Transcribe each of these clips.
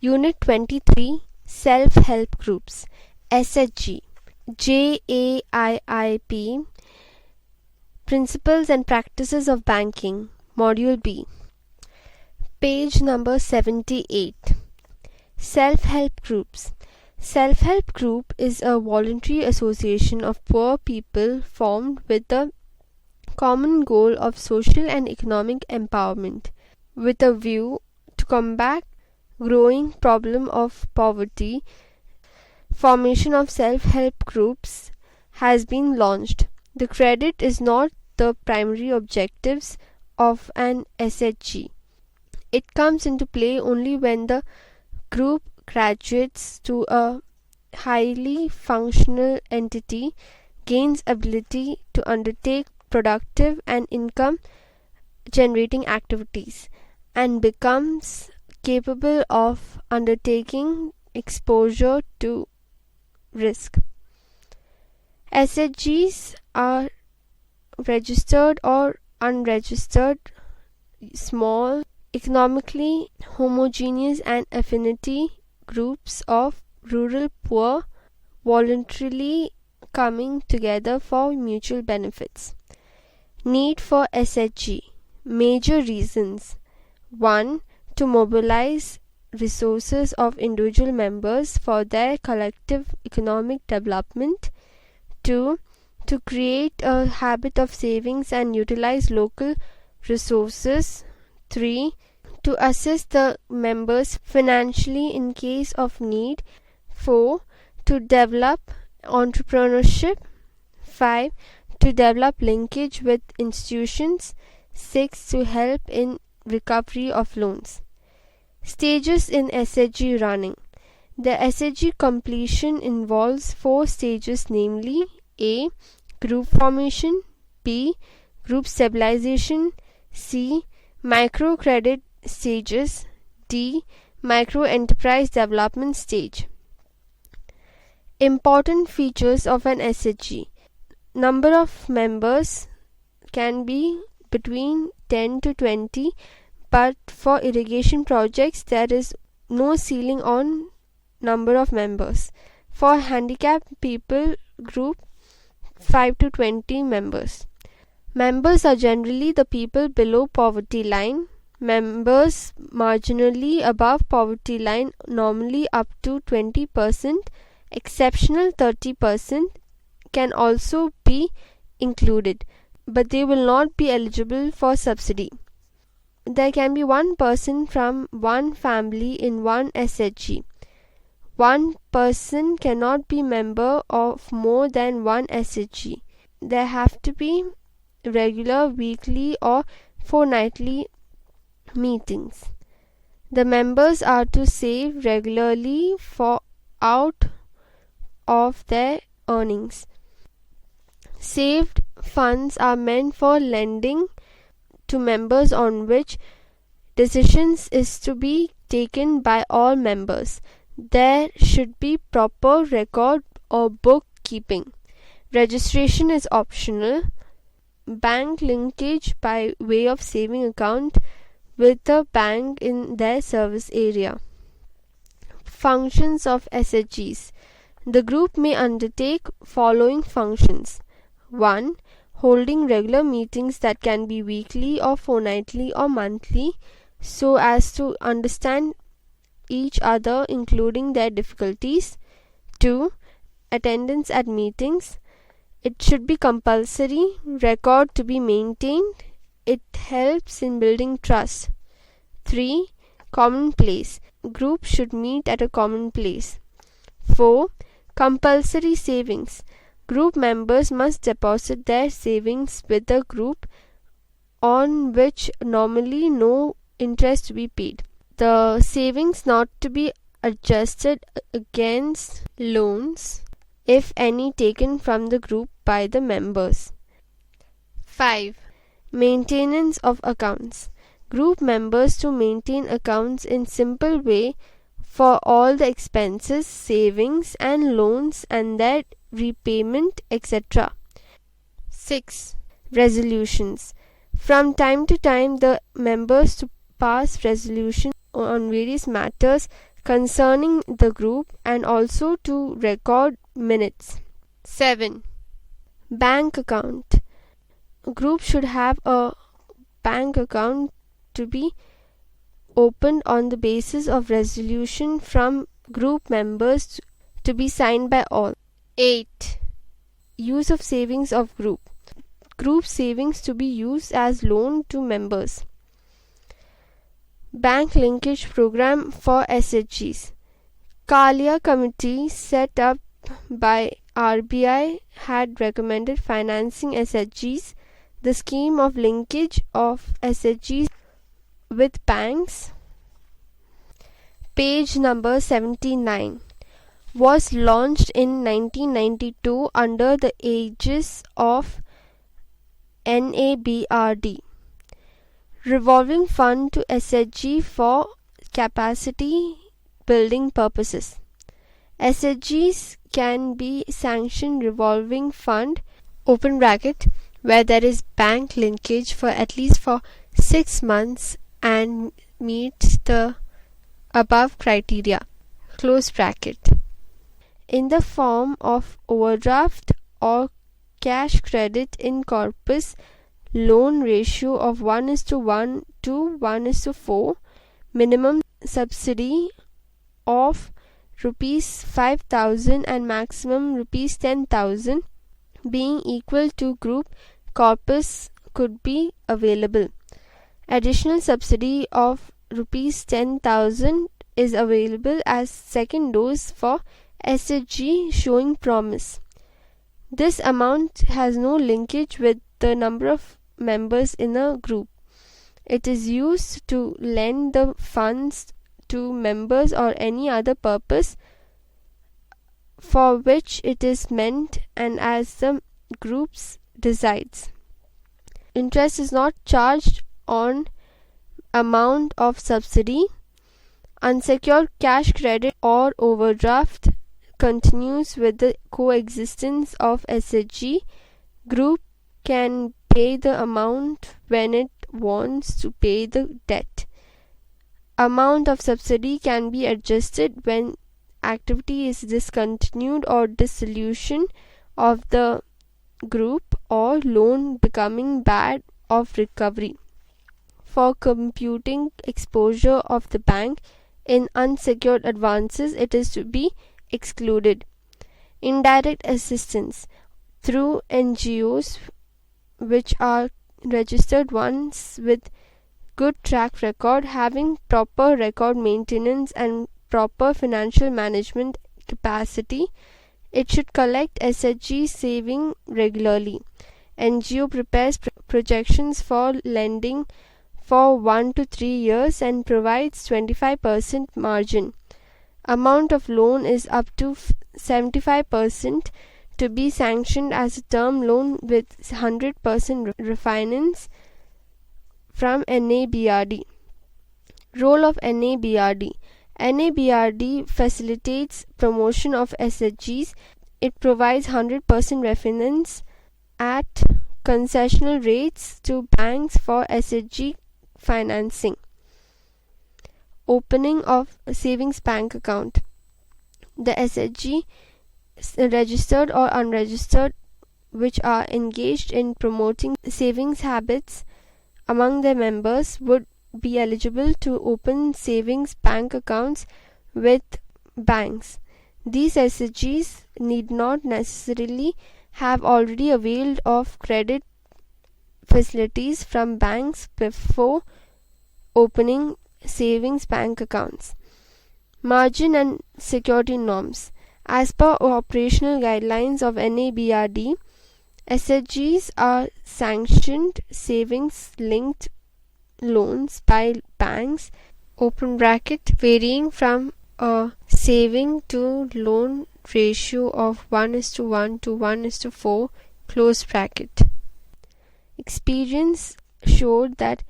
Unit 23 Self-Help Groups SHG JAIIP Principles and Practices of Banking Module B Page number 78 Self-Help Groups Self-Help Group is a voluntary association of poor people formed with the common goal of social and economic empowerment, with a view to combat growing problem of poverty. Formation of self-help groups has been launched. The credit is not the primary objectives of an SHG. It comes into play only when the group graduates to a highly functional entity, gains ability to undertake productive and income generating activities, and becomes capable of undertaking exposure to risk. SHGs are registered or unregistered, small, economically homogeneous and affinity groups of rural poor voluntarily coming together for mutual benefits. Need for SHG. Major reasons. 1. To mobilize resources of individual members for their collective economic development. 2. To create a habit of savings and utilize local resources. 3. To assist the members financially in case of need. 4. To develop entrepreneurship. 5. To develop linkage with institutions. 6. To help in recovery of loans. Stages in SHG running. The SHG completion involves 4 stages, namely A. Group formation, B. Group stabilization, C. Microcredit stages, D. Micro enterprise development stage. Important features of an SHG. Number of members can be between 10 to 20, but for irrigation projects there is no ceiling on number of members. For handicapped people group, 5 to 20 members. Members are generally the people below poverty line. Members marginally above poverty line, normally up to 20%, exceptional 30% can also be included, but they will not be eligible for subsidy. There can be one person from one family in one SHG. One person cannot be member of more than one SHG. There have to be regular weekly or fortnightly meetings. The members are to save regularly for out of their earnings. Saved funds are meant for lending to members, on which decisions is to be taken by all members. There should be proper record or bookkeeping. Registration is optional. Bank linkage by way of saving account with the bank in their service area. Functions of SHGs. The group may undertake following functions. 1. Holding regular meetings that can be weekly or fortnightly or monthly, so as to understand each other, including their difficulties. 2. Attendance at meetings. It should be compulsory. Record to be maintained. It helps in building trust. 3. Common place. Group should meet at a common place. 4. Compulsory savings. Group members must deposit their savings with the group, on which normally no interest to be paid. The savings not to be adjusted against loans, if any, taken from the group by the members. 5. Maintenance of accounts. Group members to maintain accounts in simple way for all the expenses, savings and loans and their repayment, etc. 6. Resolutions. From time to time the members to pass resolutions on various matters concerning the group and also to record minutes. 7. Bank account. A group should have a bank account to be opened on the basis of resolution from group members to be signed by all. 8. Use of savings of group. Group savings to be used as loan to members. Bank linkage program for SHGs. Kalia committee set up by RBI had recommended financing SHGs. The scheme of linkage of SHGs with banks, page number 79, was launched in 1992 under the aegis of NABRD. Revolving fund to SHG for capacity building purposes. SHGs can be sanctioned revolving fund open bracket where there is bank linkage for at least for 6 months and meets the above criteria close bracket in the form of overdraft or cash credit in corpus. Loan ratio of 1:1 to 1:4. Minimum subsidy of rupees 5,000 and maximum rupees 10,000 being equal to group corpus could be available. Additional subsidy of rupees 10,000 is available as second dose for SHG showing promise. This amount has no linkage with the number of members in a group. It is used to lend the funds to members or any other purpose for which it is meant and as the groups decides. Interest is not charged on amount of subsidy. Unsecured cash credit or overdraft continues with the coexistence of SHG. Group can pay the amount when it wants to pay the debt. Amount of subsidy can be adjusted when activity is discontinued or dissolution of the group or loan becoming bad of recovery. For computing exposure of the bank in unsecured advances, it is to be excluded. Indirect assistance through NGOs which are registered ones with good track record, having proper record maintenance and proper financial management capacity. It should collect SHG saving regularly. NGO prepares projections for lending for 1 to 3 years and provides 25% margin. Amount of loan is up to 75% to be sanctioned as a term loan with 100% refinance from NABRD. Role of NABRD. NABRD facilitates promotion of SHGs. It provides 100% refinance at concessional rates to banks for SHG financing. Opening of savings bank account. The SHG registered or unregistered which are engaged in promoting savings habits among their members would be eligible to open savings bank accounts with banks. These SHGs need not necessarily have already availed of credit facilities from banks before opening savings bank accounts. Margin and security norms. As per operational guidelines of NABRD, SHGs are sanctioned savings linked loans by banks open bracket varying from a saving to loan ratio of 1:1 to 1:4 close bracket. Experience showed that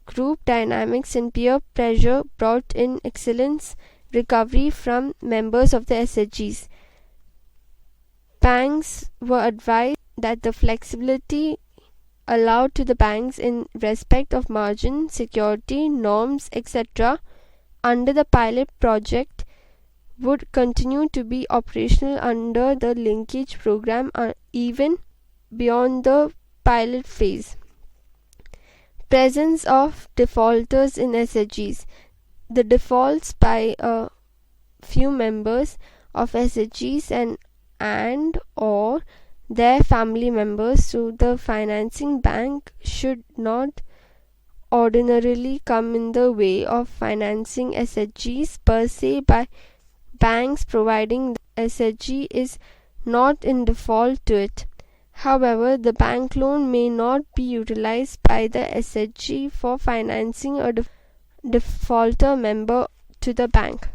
group dynamics and peer pressure brought in excellence recovery from members of the SHGs. Banks were advised that the flexibility allowed to the banks in respect of margin, security, norms, etc. under the pilot project would continue to be operational under the linkage program even beyond the pilot phase. Presence of defaulters in SHGs. The defaults by a few members of SHGs and or their family members to the financing bank should not ordinarily come in the way of financing SHGs per se by banks, providing the SHG is not in default to it. However, the bank loan may not be utilized by the SHG for financing a defaulter member to the bank.